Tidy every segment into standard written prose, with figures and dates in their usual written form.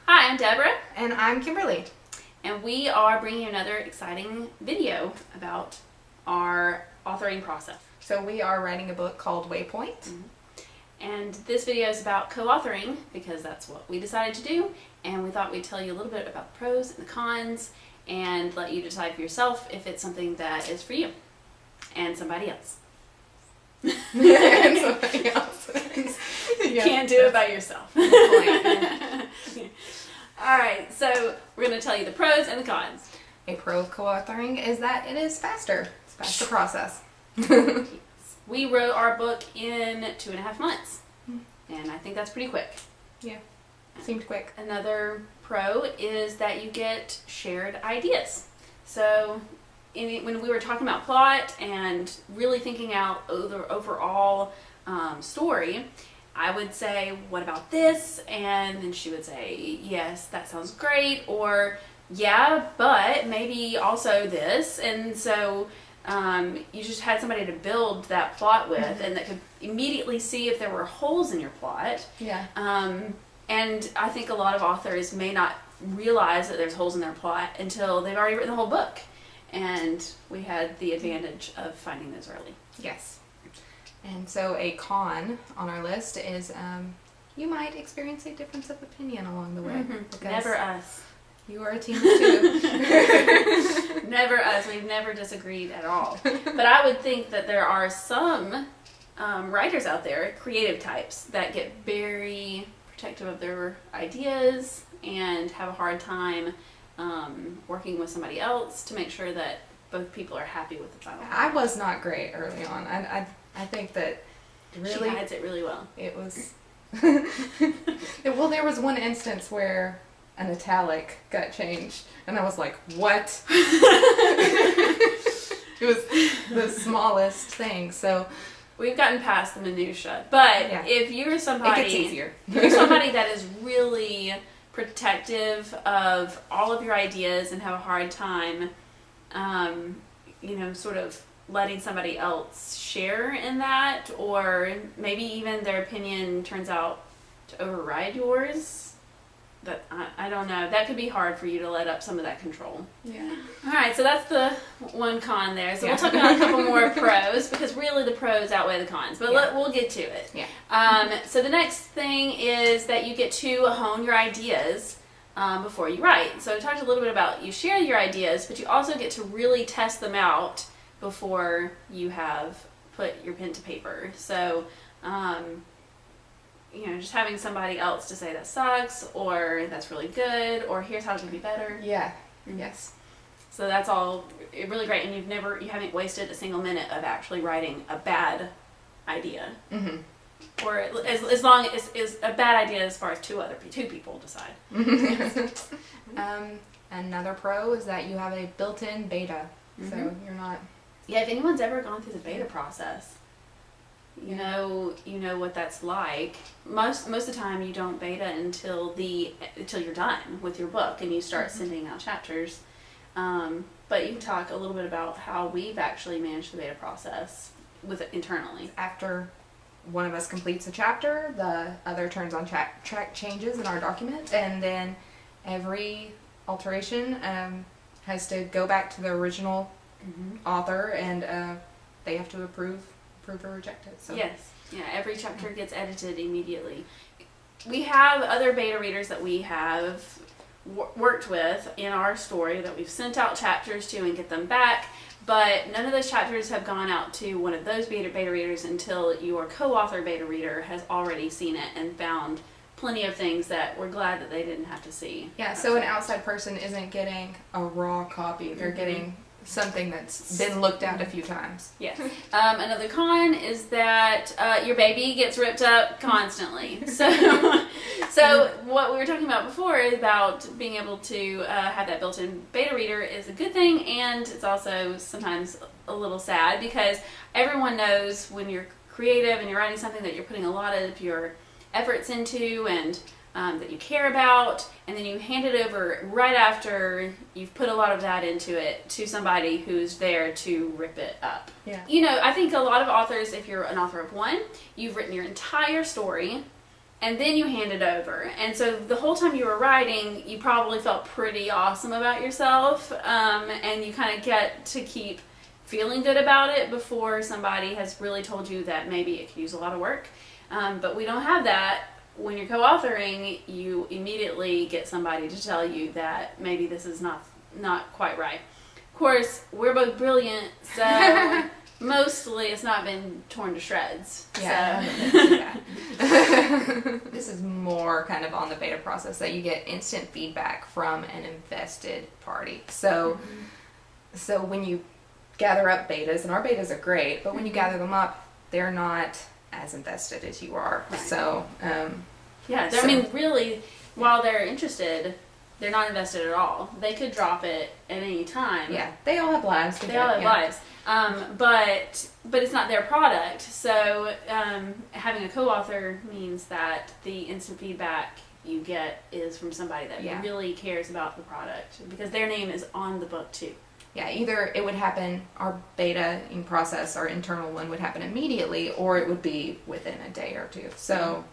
Hi, I'm Deborah. And I'm Kimberly. And we are bringing you another exciting video about our authoring process. So we are writing a book called Waypoint. Mm-hmm. And this video is about co-authoring because that's what we decided to do. And we thought we'd tell you a little bit about the pros and the cons and let you decide for yourself if it's something that is for you and somebody else. And somebody else. You can't do it by yourself. Alright, so we're going to tell you the pros and the cons. A pro of co-authoring is that it is faster. It's a faster process. We wrote our book in 2.5 months. And I think that's pretty quick. Yeah, seemed quick. Another pro is that you get shared ideas. So when we were talking about plot and really thinking out the overall story, I would say, what about this? And then she would say, yes, that sounds great. Or, yeah, but maybe also this. And so you just had somebody to build that plot with and that could immediately see if there were holes in your plot. Yeah. And I think a lot of authors may not realize that there's holes in their plot until they've already written the whole book. And we had the advantage of finding those early. Yes. And so a con on our list is you might experience a difference of opinion along the way. Mm-hmm. Never us. You are a team of two. Never us. We've never disagreed at all. But I would think that there are some writers out there, creative types, that get very protective of their ideas and have a hard time working with somebody else to make sure that both people are happy with the final product. I was not great early on. I think that really... She hides it really well. It was... Well, there was one instance where an italic got changed, and I was like, what? It was the smallest thing, so... We've gotten past the minutia, but yeah. If you're somebody... It gets easier. If you're somebody that is really protective of all of your ideas and have a hard time, sort of letting somebody else share in that, or maybe even their opinion turns out to override yours, that I don't know. That could be hard for you to let up some of that control. Yeah. All right, so that's the one con there. So we'll talk about a couple more pros, because really the pros outweigh the cons, but we'll get to it. Yeah. So the next thing is that you get to hone your ideas before you write. So we talked a little bit about you share your ideas, but you also get to really test them out before you have put your pen to paper. So, just having somebody else to say that sucks, or that's really good, or here's how it can be better. Yeah. Yes. So that's all really great, and you haven't wasted a single minute of actually writing a bad idea. Mm-hmm. Or as long as a bad idea as far as two people decide. Another pro is that you have a built-in beta, so you're not... Yeah, if anyone's ever gone through the beta process, you know what that's like. Most of the time, you don't beta until you're done with your book and you start sending out chapters. But you can talk a little bit about how we've actually managed the beta process internally. After one of us completes a chapter, the other turns on track changes in our document, and then every alteration has to go back to the original author, and they have to approve or reject it. So. Yes. Yeah, every chapter gets edited immediately. We have other beta readers that we have worked with in our story that we've sent out chapters to and get them back, but none of those chapters have gone out to one of those beta readers until your co-author beta reader has already seen it and found plenty of things that we're glad that they didn't have to see. Yeah, so an outside person isn't getting a raw copy. They're getting something that's been looked at a few times. Yes. Another con is that your baby gets ripped up constantly. So what we were talking about before is about being able to have that built-in beta reader is a good thing, and it's also sometimes a little sad because everyone knows when you're creative and you're writing something that you're putting a lot of your efforts into and that you care about, and then you hand it over right after you've put a lot of that into it to somebody who's there to rip it up. Yeah. I think a lot of authors, if you're an author of one, you've written your entire story, and then you hand it over. And so the whole time you were writing, you probably felt pretty awesome about yourself, and you kind of get to keep feeling good about it before somebody has really told you that maybe it could use a lot of work. But we don't have that. When you're co-authoring, you immediately get somebody to tell you that maybe this is not quite right. Of course, we're both brilliant, so mostly it's not been torn to shreds. Yeah, So. This is more kind of on the beta process that you get instant feedback from an invested party. So, so when you gather up betas, and our betas are great, but when you gather them up, they're not as invested as you are. Right. So, yeah, I mean, really, while they're interested, they're not invested at all. They could drop it at any time. yeah, they all have lives. They all have lives. But it's not their product. So having a co-author means that the instant feedback you get is from somebody that really cares about the product, because their name is on the book too. Yeah, either it would happen, our beta in process, our internal one would happen immediately, or it would be within a day or two. So,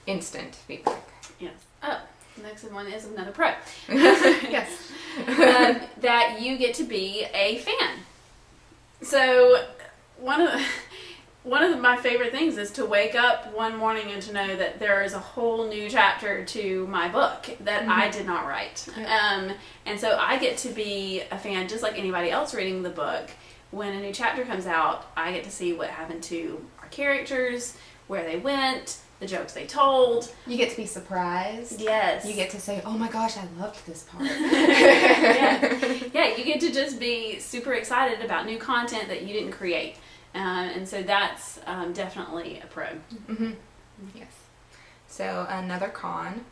instant feedback. Yes. Oh, the next one is another pro. Yes. That you get to be a fan. So, one of my favorite things is to wake up one morning and to know that there is a whole new chapter to my book that I did not write. Yeah. And so I get to be a fan just like anybody else reading the book. When a new chapter comes out, I get to see what happened to our characters, where they went, the jokes they told. You get to be surprised. Yes. You get to say, oh my gosh, I loved this part. Yeah, you get to just be super excited about new content that you didn't create. And so that's definitely a pro. Mm-hmm. Yes. So another con,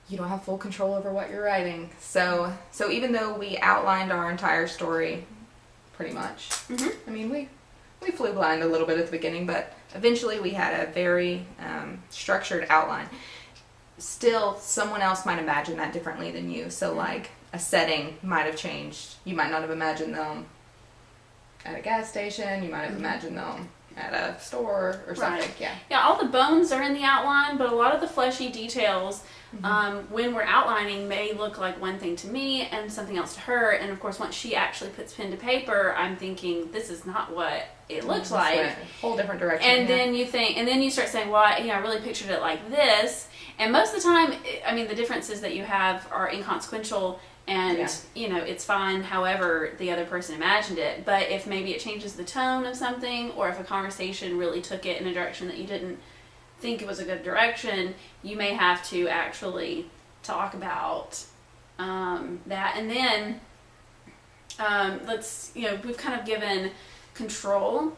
you don't have full control over what you're writing. So even though we outlined our entire story, pretty much. I mean, we flew blind a little bit at the beginning, but eventually we had a very structured outline. Still, someone else might imagine that differently than you. So like a setting might have changed. You might not have imagined them at a gas station, you might have imagined them at a store or something. Right. Yeah, all the bones are in the outline, but a lot of the fleshy details, when we're outlining, may look like one thing to me and something else to her. And of course, once she actually puts pen to paper, I'm thinking, this is not what it looks like. Went a whole different direction. And then you think, and then you start saying, well, I really pictured it like this. And most of the time, I mean, the differences that you have are inconsequential. And, it's fine however the other person imagined it. But if maybe it changes the tone of something, or if a conversation really took it in a direction that you didn't think it was a good direction, you may have to actually talk about that. And then we've kind of given control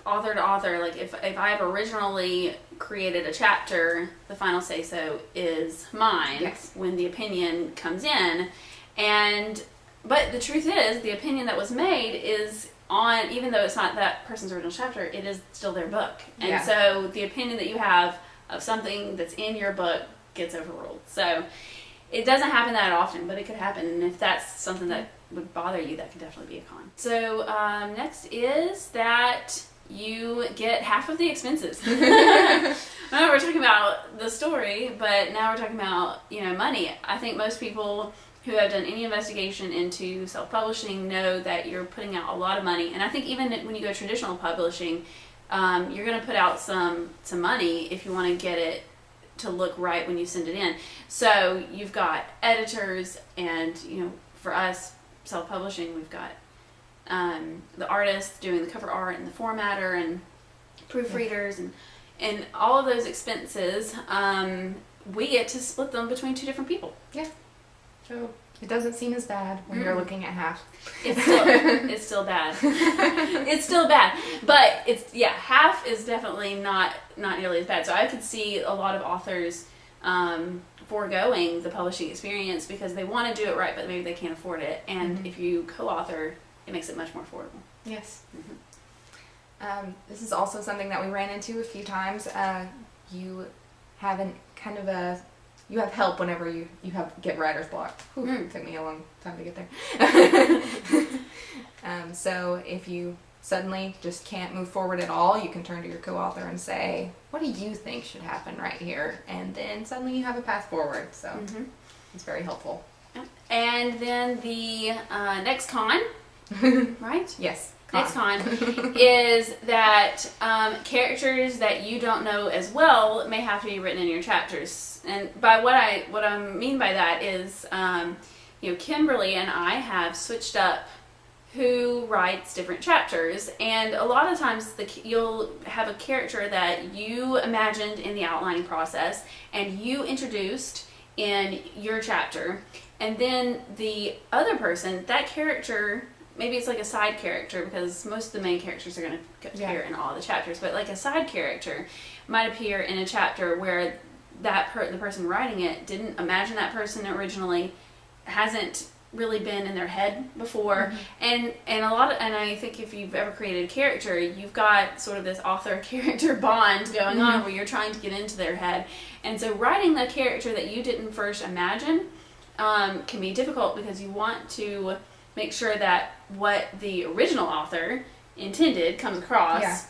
author to author. Like if I've originally created a chapter, the final say so is mine. Yes. When the opinion comes in. But the truth is, the opinion that was made is on, even though it's not that person's original chapter, it is still their book. And so the opinion that you have of something that's in your book gets overruled. So it doesn't happen that often, but it could happen. And if that's something that would bother you, that could definitely be a con. So next is that you get half of the expenses. I know we're talking about the story, but now we're talking about, money. I think most people who have done any investigation into self-publishing know that you're putting out a lot of money. And I think even when you go traditional publishing, you're going to put out some money if you want to get it to look right when you send it in. So you've got editors, and for us self-publishing, we've got the artists doing the cover art and the formatter and proofreaders and all of those expenses. We get to split them between two different people. Yeah. So it doesn't seem as bad when you're looking at half. It's still bad. It's still bad, but half is definitely not nearly as bad. So I could see a lot of authors foregoing the publishing experience because they want to do it right, but maybe they can't afford it. And if you co-author, it makes it much more affordable. Yes. This is also something that we ran into a few times. You have you have help whenever you get writer's block. It took me a long time to get there. So if you suddenly just can't move forward at all, you can turn to your co-author and say, what do you think should happen right here? And then suddenly you have a path forward. So it's very helpful. And then the next con, right? Yes. Next con is that characters that you don't know as well may have to be written in your chapters. And by what I mean by that is, Kimberly and I have switched up who writes different chapters, and a lot of times you'll have a character that you imagined in the outlining process and you introduced in your chapter, and then the other person, that character, maybe it's like a side character, because most of the main characters are going to appear in all the chapters, but like a side character might appear in a chapter where the person writing it didn't imagine that person originally, hasn't really been in their head before, and I think if you've ever created a character, you've got sort of this author-character bond going on where you're trying to get into their head, and so writing the character that you didn't first imagine can be difficult, because you want to make sure that what the original author intended comes across,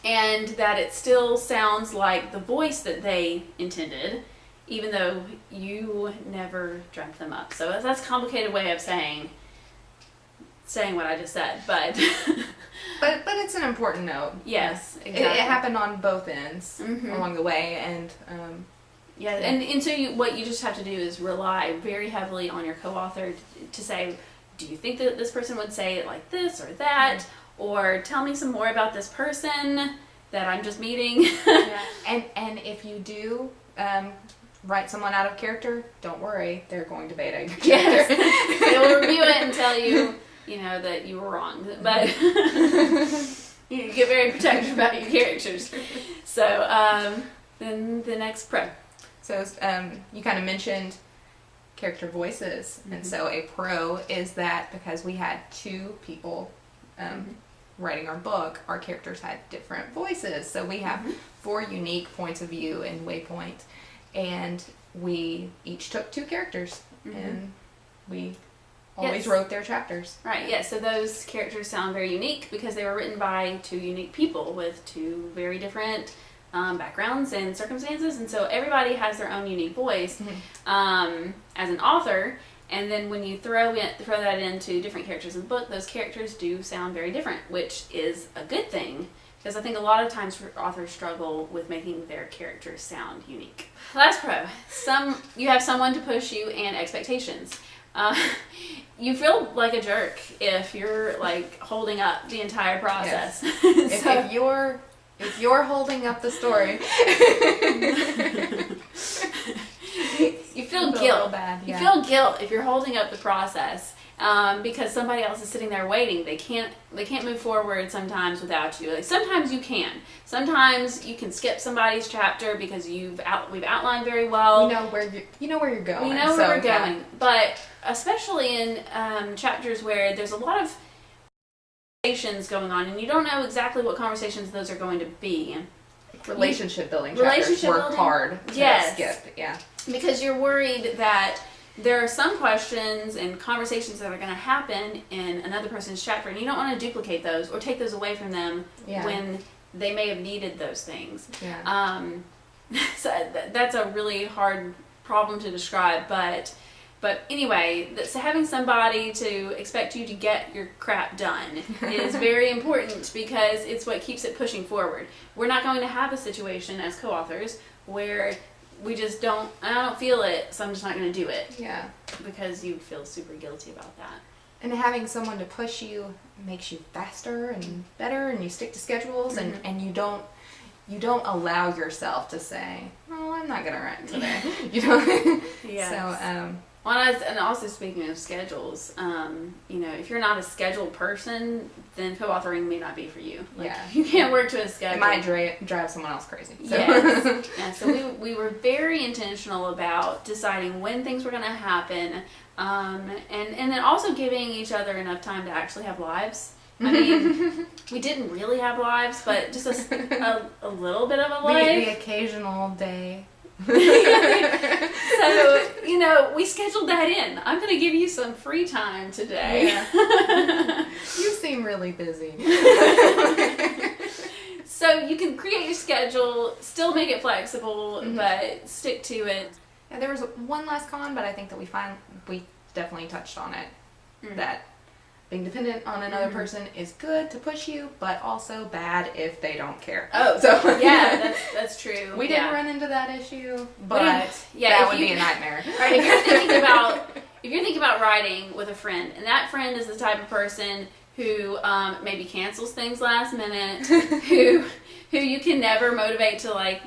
and that it still sounds like the voice that they intended, even though you never dreamt them up. So that's a complicated way of saying what I just said, but but it's an important note. Yes, exactly. It happened on both ends along the way, and and so what you just have to do is rely very heavily on your co-author to say, do you think that this person would say it like this or that, or tell me some more about this person that I'm just meeting. And if you do write someone out of character, don't worry, they're going to beta your character. They will review it and tell you, that you were wrong. But you get very protective about your characters. So then the next pro. So you kind of mentioned character voices, and so a pro is that because we had two people writing our book, our characters had different voices. So we have 4 unique points of view in Waypoint. And we each took 2 characters, and we always wrote their chapters. Right, yes. So those characters sound very unique because they were written by 2 unique people with 2 very different backgrounds and circumstances. And so everybody has their own unique voice as an author. And then when you throw that into different characters in the book, those characters do sound very different, which is a good thing. Because I think a lot of times authors struggle with making their characters sound unique. Last pro, you have someone to push you and expectations. You feel like a jerk if you're like holding up the entire process. Yes. If you're holding up the story, you feel guilt. Bad, You feel guilt if you're holding up the process. Because somebody else is sitting there waiting. They can't move forward sometimes without you. Like sometimes you can. Sometimes you can skip somebody's chapter because we've outlined very well. You know where you're going. We know where we're going. But especially in chapters where there's a lot of conversations going on, and you don't know exactly what conversations those are going to be. Relationship building chapters work hard to skip. Yeah. Because you're worried that there are some questions and conversations that are going to happen in another person's chapter, and you don't want to duplicate those or take those away from them when they may have needed those things. Yeah. So that's a really hard problem to describe, but anyway, so having somebody to expect you to get your crap done is very important because it's what keeps it pushing forward. We're not going to have a situation as co-authors where I don't feel it, so I'm just not going to do it. Yeah. Because you feel super guilty about that. And having someone to push you makes you faster and better, and you stick to schedules, and you don't allow yourself to say, "Oh, I'm not going to write today." You know. Yes. So and also speaking of schedules, if you're not a scheduled person, then co-authoring may not be for you. You can't work to a schedule. It might drive someone else crazy. So. Yes. Yeah, so we were very intentional about deciding when things were going to happen, and then also giving each other enough time to actually have lives. I mean, we didn't really have lives, but just a little bit of a life. The occasional day. So, we scheduled that in. I'm going to give you some free time today. Yeah. You seem really busy. So you can create your schedule, still make it flexible, but stick to it. Yeah, there was one last con, but I think that we definitely touched on it. That being dependent on another person is good to push you, but also bad if they don't care. Oh, so yeah, that's true. We didn't run into that issue, but that would be a nightmare. Right, if you're thinking about riding with a friend, and that friend is the type of person who maybe cancels things last minute, who you can never motivate to like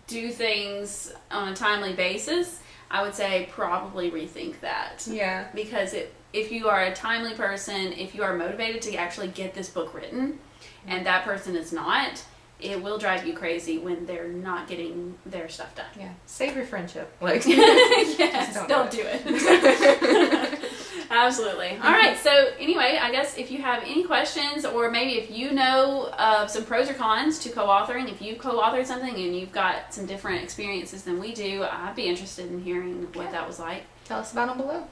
do things on a timely basis, I would say probably rethink that. Yeah. Because if you are a timely person, if you are motivated to actually get this book written, and that person is not, it will drive you crazy when they're not getting their stuff done. Yeah. Save your friendship. Like, yes, don't do it. Absolutely. All right. So anyway, I guess if you have any questions, or maybe if you know of some pros or cons to co-authoring, if you co-authored something and you've got some different experiences than we do, I'd be interested in hearing what that was like. Tell us about them below.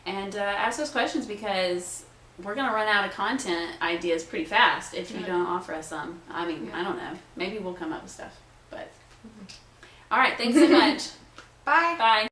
And ask those questions, because we're going to run out of content ideas pretty fast if you don't offer us some. I mean, I don't know. Maybe we'll come up with stuff. But all right. Thanks so much. Bye. Bye.